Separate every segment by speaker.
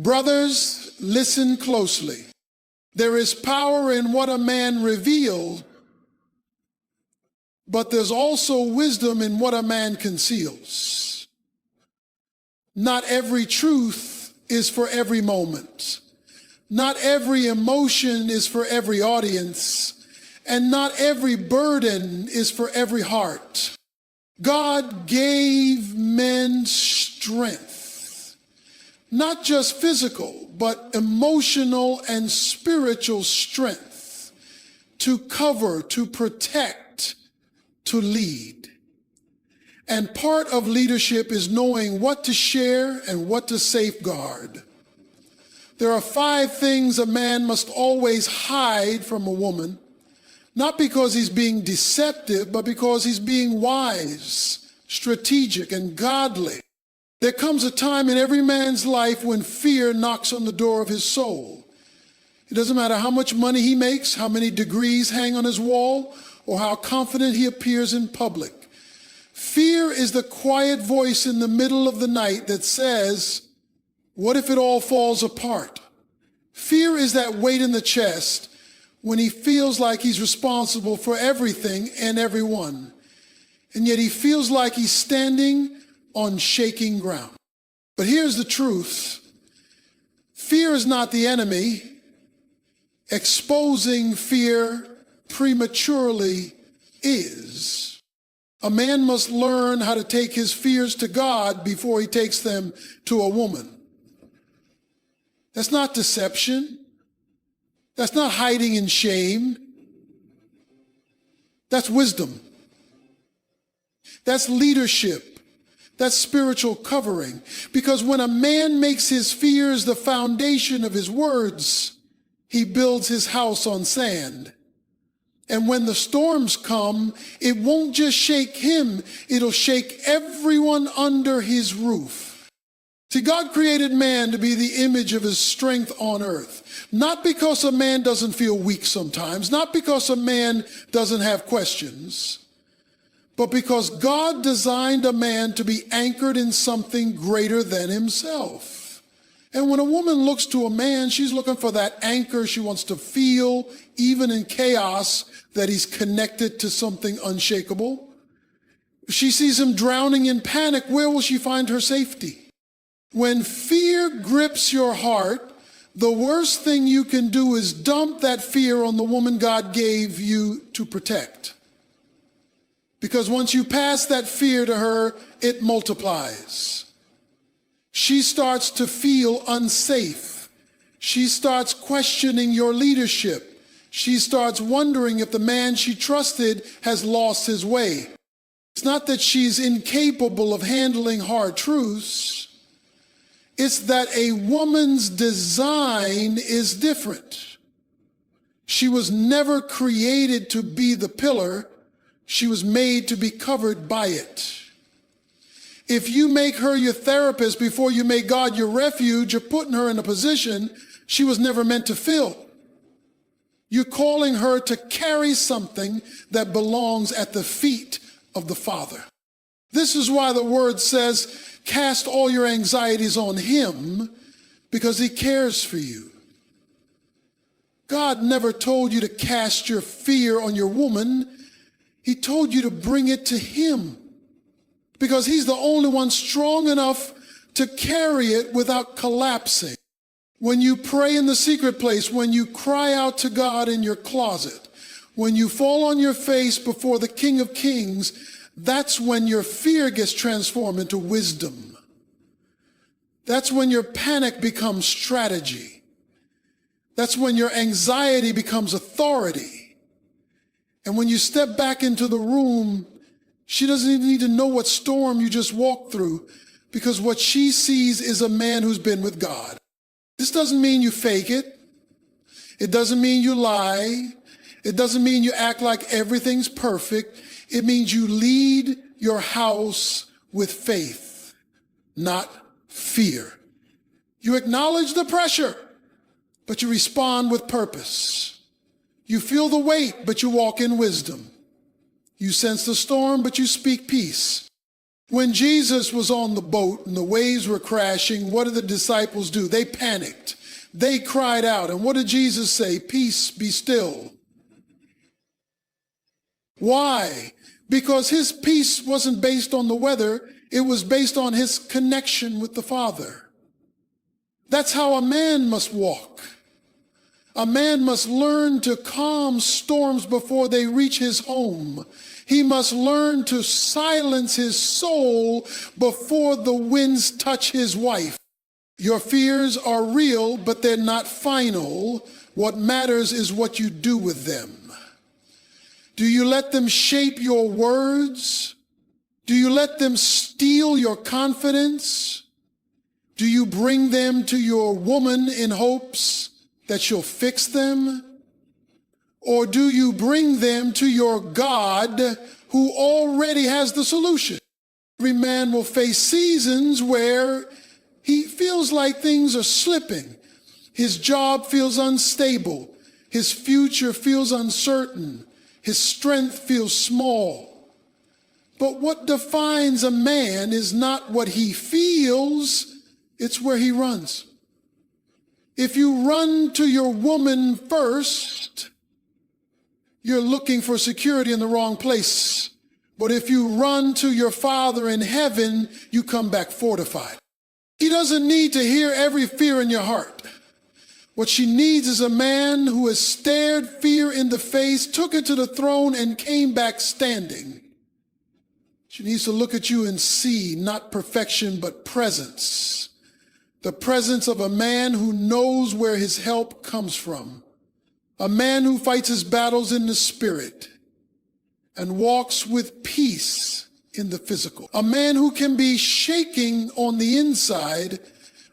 Speaker 1: Brothers, listen closely. There is power in what a man reveals, but there's also wisdom in what a man conceals. Not every truth is for every moment. Not every emotion is for every audience. And not every burden is for every heart. God gave men strength, not just physical, but emotional and spiritual strength to cover, to protect, to lead. And part of leadership is knowing what to share and what to safeguard. There are 5 things a man must always hide from a woman, not because he's being deceptive, but because he's being wise, strategic, and godly. There comes a time in every man's life when fear knocks on the door of his soul. It doesn't matter how much money he makes, how many degrees hang on his wall, or how confident he appears in public. Fear is the quiet voice in the middle of the night that says, what if it all falls apart? Fear is that weight in the chest when he feels like he's responsible for everything and everyone, and yet he feels like he's standing on shaking ground. But here's the truth. Fear is not the enemy. Exposing fear prematurely is. A man must learn how to take his fears to God before he takes them to a woman. That's not deception. That's not hiding in shame. That's wisdom. That's leadership. That's spiritual covering. Because when a man makes his fears the foundation of his words, he builds his house on sand. And when the storms come, it won't just shake him, it'll shake everyone under his roof. See, God created man to be the image of his strength on earth. Not because a man doesn't feel weak sometimes, not because a man doesn't have questions, but because God designed a man to be anchored in something greater than himself. And when a woman looks to a man, she's looking for that anchor. She wants to feel, even in chaos, that he's connected to something unshakable. If she sees him drowning in panic, where will she find her safety? When fear grips your heart, the worst thing you can do is dump that fear on the woman God gave you to protect. Because once you pass that fear to her, it multiplies. She starts to feel unsafe. She starts questioning your leadership. She starts wondering if the man she trusted has lost his way. It's not that she's incapable of handling hard truths. It's that a woman's design is different. She was never created to be the pillar. She was made to be covered by it. If you make her your therapist before you make God your refuge, you're putting her in a position she was never meant to fill. You're calling her to carry something that belongs at the feet of the Father. This is why the word says, cast all your anxieties on him because he cares for you. God never told you to cast your fear on your woman. He told you to bring it to him because he's the only one strong enough to carry it without collapsing. When you pray in the secret place, when you cry out to God in your closet, when you fall on your face before the King of Kings, that's when your fear gets transformed into wisdom. That's when your panic becomes strategy. That's when your anxiety becomes authority. And when you step back into the room, she doesn't even need to know what storm you just walked through, because what she sees is a man who's been with God. This doesn't mean you fake it. It doesn't mean you lie. It doesn't mean you act like everything's perfect. It means you lead your house with faith, not fear. You acknowledge the pressure, but you respond with purpose. You feel the weight, but you walk in wisdom. You sense the storm, but you speak peace. When Jesus was on the boat and the waves were crashing, what did the disciples do? They panicked. They cried out. And what did Jesus say? Peace, be still. Why? Because his peace wasn't based on the weather. It was based on his connection with the Father. That's how a man must walk. A man must learn to calm storms before they reach his home. He must learn to silence his soul before the winds touch his wife. Your fears are real, but they're not final. What matters is what you do with them. Do you let them shape your words? Do you let them steal your confidence? Do you bring them to your woman in hopes that she'll fix them? Or do you bring them to your God who already has the solution? Every man will face seasons where he feels like things are slipping. His job feels unstable. His future feels uncertain. His strength feels small. But what defines a man is not what he feels, it's where he runs. If you run to your woman first, you're looking for security in the wrong place. But if you run to your Father in heaven, you come back fortified. He doesn't need to hear every fear in your heart. What she needs is a man who has stared fear in the face, took it to the throne, and came back standing. She needs to look at you and see not perfection, but presence. The presence of a man who knows where his help comes from. A man who fights his battles in the spirit and walks with peace in the physical. A man who can be shaking on the inside,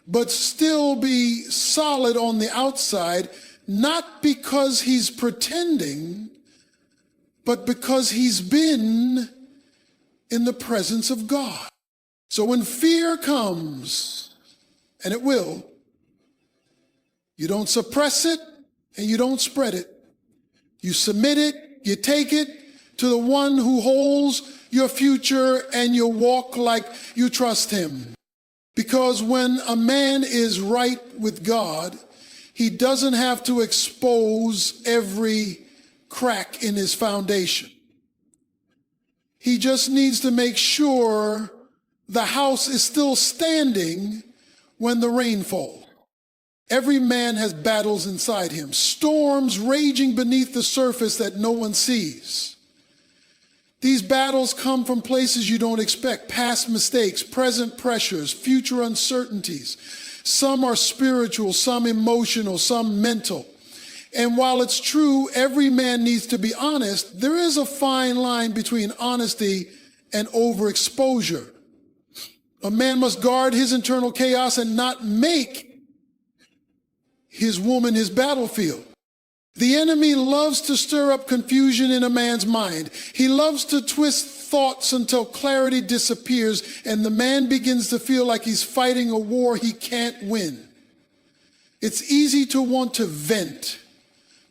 Speaker 1: but still be solid on the outside, not because he's pretending, but because he's been in the presence of God. So when fear comes, and it will, you don't suppress it and you don't spread it. You submit it, you take it to the one who holds your future, and you walk like you trust him. Because when a man is right with God, he doesn't have to expose every crack in his foundation. He just needs to make sure the house is still standing when the rain falls. Every man has battles inside him, storms raging beneath the surface that no one sees. These battles come from places you don't expect, past mistakes, present pressures, future uncertainties. Some are spiritual, some emotional, some mental. And while it's true every man needs to be honest, there is a fine line between honesty and overexposure. A man must guard his internal chaos and not make his woman his battlefield. The enemy loves to stir up confusion in a man's mind. He loves to twist thoughts until clarity disappears and the man begins to feel like he's fighting a war he can't win. It's easy to want to vent,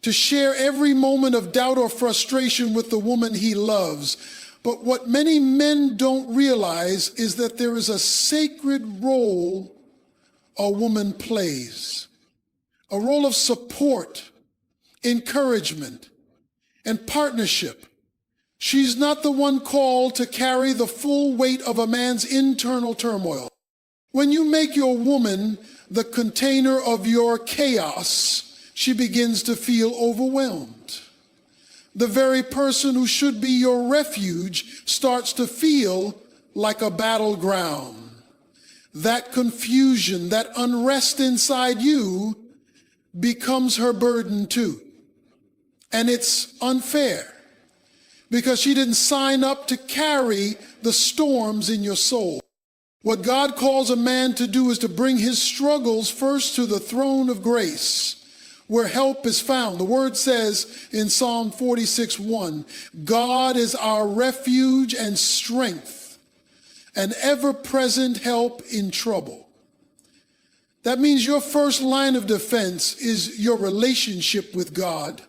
Speaker 1: to share every moment of doubt or frustration with the woman he loves. But what many men don't realize is that there is a sacred role a woman plays. A role of support, encouragement, and partnership. She's not the one called to carry the full weight of a man's internal turmoil. When you make your woman the container of your chaos, she begins to feel overwhelmed. The very person who should be your refuge starts to feel like a battleground. That confusion, that unrest inside you becomes her burden too. And it's unfair because she didn't sign up to carry the storms in your soul. What God calls a man to do is to bring his struggles first to the throne of grace where help is found. The word says in Psalm 46:1, God is our refuge and strength, an ever-present help in trouble. That means your first line of defense is your relationship with God.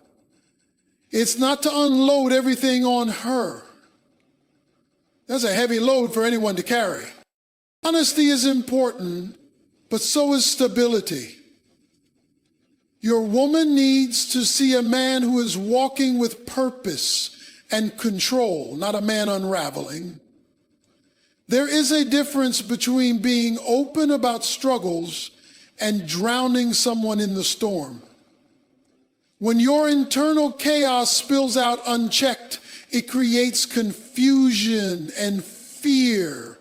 Speaker 1: It's not to unload everything on her. That's a heavy load for anyone to carry. Honesty is important, but so is stability. Your woman needs to see a man who is walking with purpose and control, not a man unraveling. There is a difference between being open about struggles and drowning someone in the storm. When your internal chaos spills out unchecked, it creates confusion and fear.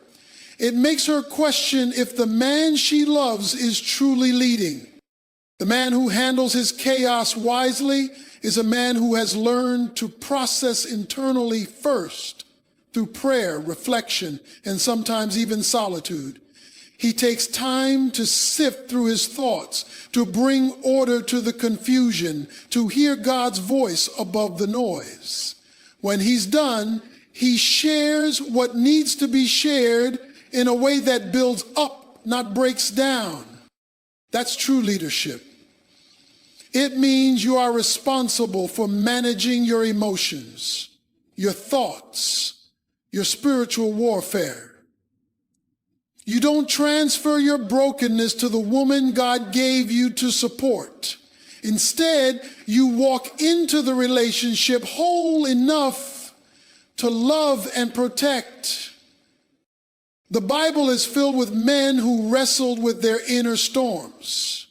Speaker 1: It makes her question if the man she loves is truly leading. The man who handles his chaos wisely is a man who has learned to process internally first through prayer, reflection, and sometimes even solitude. He takes time to sift through his thoughts, to bring order to the confusion, to hear God's voice above the noise. When he's done, he shares what needs to be shared in a way that builds up, not breaks down. That's true leadership. It means you are responsible for managing your emotions, your thoughts, your spiritual warfare. You don't transfer your brokenness to the woman God gave you to support. Instead, you walk into the relationship whole enough to love and protect. The Bible is filled with men who wrestled with their inner storms.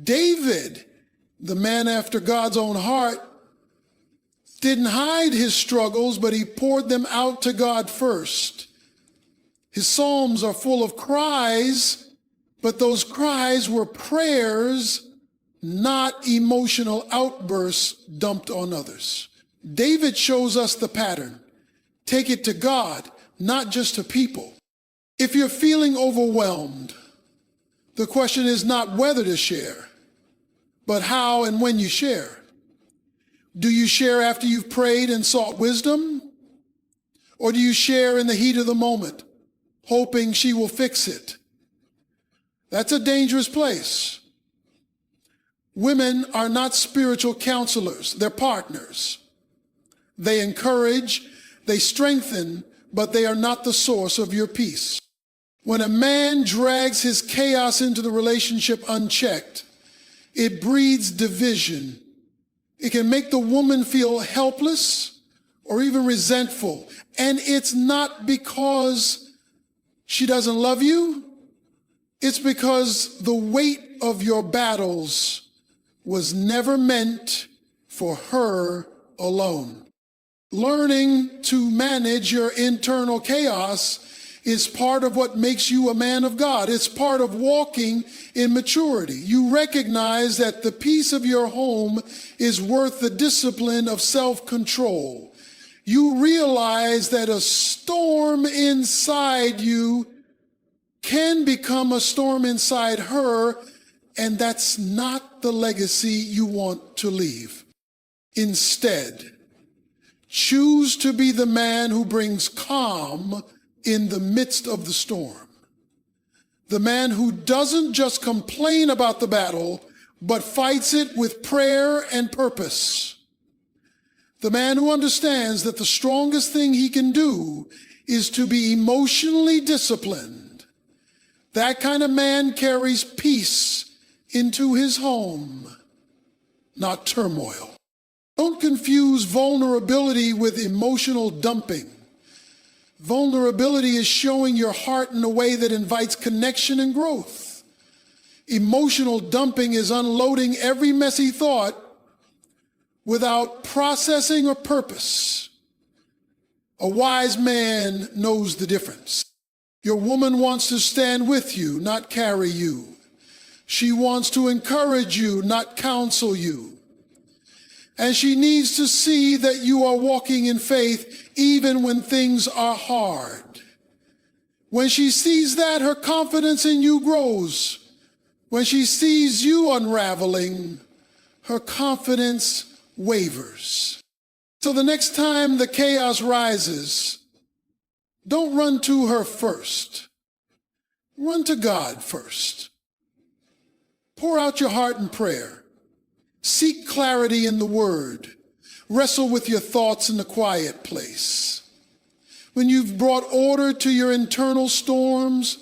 Speaker 1: David, the man after God's own heart, didn't hide his struggles, but he poured them out to God first. His Psalms are full of cries, but those cries were prayers, not emotional outbursts dumped on others. David shows us the pattern. Take it to God, not just to people. If you're feeling overwhelmed, the question is not whether to share, but how and when you share. Do you share after you've prayed and sought wisdom? Or do you share in the heat of the moment, hoping she will fix it? That's a dangerous place. Women are not spiritual counselors, they're partners. They encourage, they strengthen, but they are not the source of your peace. When a man drags his chaos into the relationship unchecked, it breeds division. It can make the woman feel helpless or even resentful. And it's not because she doesn't love you. It's because the weight of your battles was never meant for her alone. Learning to manage your internal chaos is part of what makes you a man of God. It's part of walking in maturity. You recognize that the peace of your home is worth the discipline of self-control. You realize that a storm inside you can become a storm inside her, and that's not the legacy you want to leave. Instead, choose to be the man who brings calm in the midst of the storm. The man who doesn't just complain about the battle, but fights it with prayer and purpose. The man who understands that the strongest thing he can do is to be emotionally disciplined. That kind of man carries peace into his home, not turmoil. Don't confuse vulnerability with emotional dumping. Vulnerability is showing your heart in a way that invites connection and growth. Emotional dumping is unloading every messy thought without processing or purpose. A wise man knows the difference. Your woman wants to stand with you, not carry you. She wants to encourage you, not counsel you. And she needs to see that you are walking in faith even when things are hard. When she sees that, her confidence in you grows. When she sees you unraveling, her confidence wavers. So the next time the chaos rises, don't run to her first. Run to God first. Pour out your heart in prayer. Seek clarity in the Word. Wrestle with your thoughts in the quiet place. When you've brought order to your internal storms,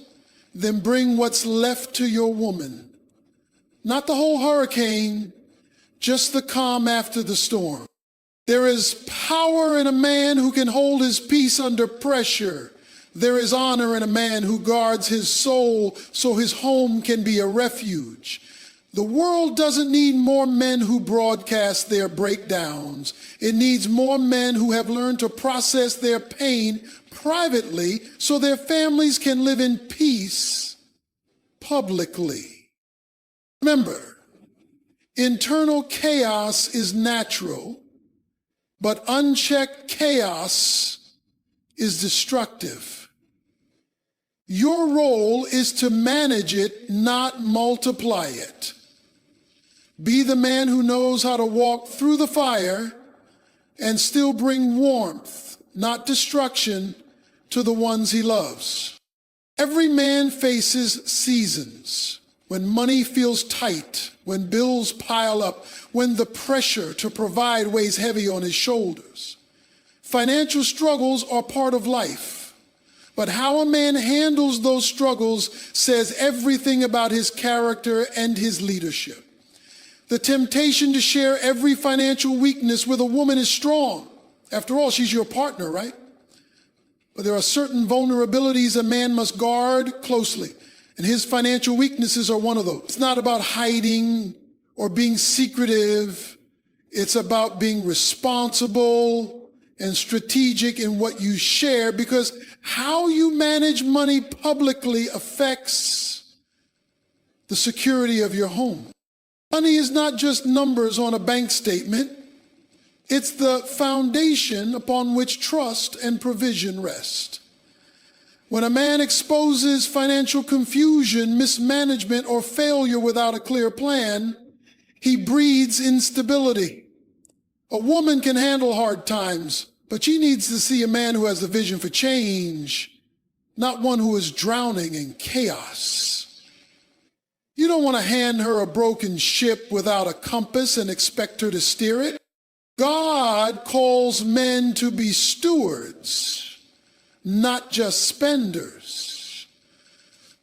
Speaker 1: then bring what's left to your woman. Not the whole hurricane, just the calm after the storm. There is power in a man who can hold his peace under pressure. There is honor in a man who guards his soul so his home can be a refuge. The world doesn't need more men who broadcast their breakdowns. It needs more men who have learned to process their pain privately so their families can live in peace publicly. Remember, internal chaos is natural, but unchecked chaos is destructive. Your role is to manage it, not multiply it. Be the man who knows how to walk through the fire and still bring warmth, not destruction, to the ones he loves. Every man faces seasons when money feels tight, when bills pile up, when the pressure to provide weighs heavy on his shoulders. Financial struggles are part of life, but how a man handles those struggles says everything about his character and his leadership. The temptation to share every financial weakness with a woman is strong. After all, she's your partner, right? But there are certain vulnerabilities a man must guard closely, and his financial weaknesses are one of those. It's not about hiding or being secretive. It's about being responsible and strategic in what you share, because how you manage money publicly affects the security of your home. Money is not just numbers on a bank statement. It's the foundation upon which trust and provision rest. When a man exposes financial confusion, mismanagement, or failure without a clear plan, he breeds instability. A woman can handle hard times, but she needs to see a man who has a vision for change, not one who is drowning in chaos. You don't want to hand her a broken ship without a compass and expect her to steer it. God calls men to be stewards, not just spenders.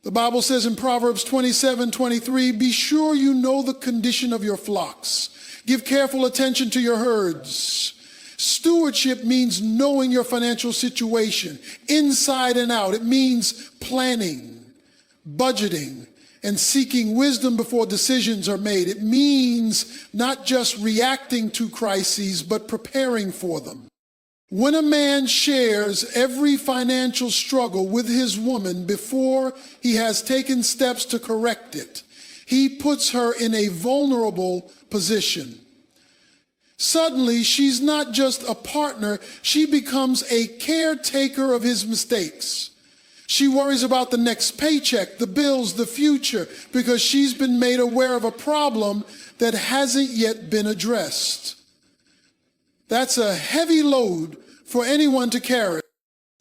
Speaker 1: The Bible says in Proverbs 27:23, "Be sure you know the condition of your flocks. Give careful attention to your herds." Stewardship means knowing your financial situation inside and out. It means planning, budgeting, and seeking wisdom before decisions are made. It means not just reacting to crises, but preparing for them. When a man shares every financial struggle with his woman before he has taken steps to correct it, he puts her in a vulnerable position. Suddenly, she's not just a partner, she becomes a caretaker of his mistakes. She worries about the next paycheck, the bills, the future, because she's been made aware of a problem that hasn't yet been addressed. That's a heavy load for anyone to carry.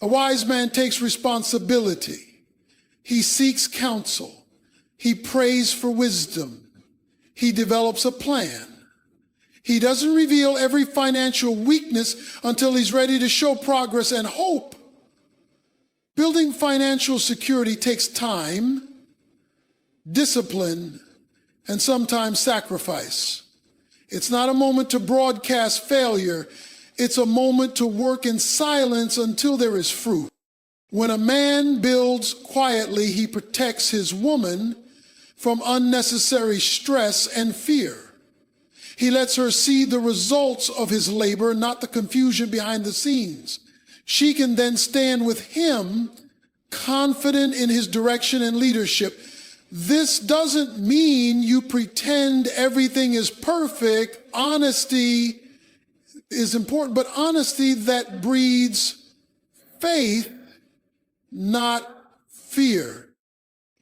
Speaker 1: A wise man takes responsibility. He seeks counsel. He prays for wisdom. He develops a plan. He doesn't reveal every financial weakness until he's ready to show progress and hope. Building financial security takes time, discipline, and sometimes sacrifice. It's not a moment to broadcast failure. It's a moment to work in silence until there is fruit. When a man builds quietly, he protects his woman from unnecessary stress and fear. He lets her see the results of his labor, not the confusion behind the scenes. She can then stand with him, confident in his direction and leadership. This doesn't mean you pretend everything is perfect. Honesty is important, but honesty that breeds faith, not fear.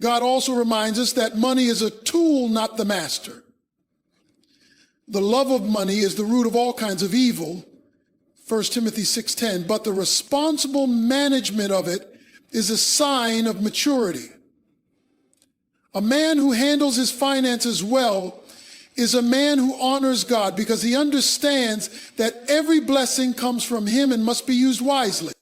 Speaker 1: God also reminds us that money is a tool, not the master. The love of money is the root of all kinds of evil, 1 Timothy 6:10, but the responsible management of it is a sign of maturity. A man who handles his finances well is a man who honors God because he understands that every blessing comes from him and must be used wisely.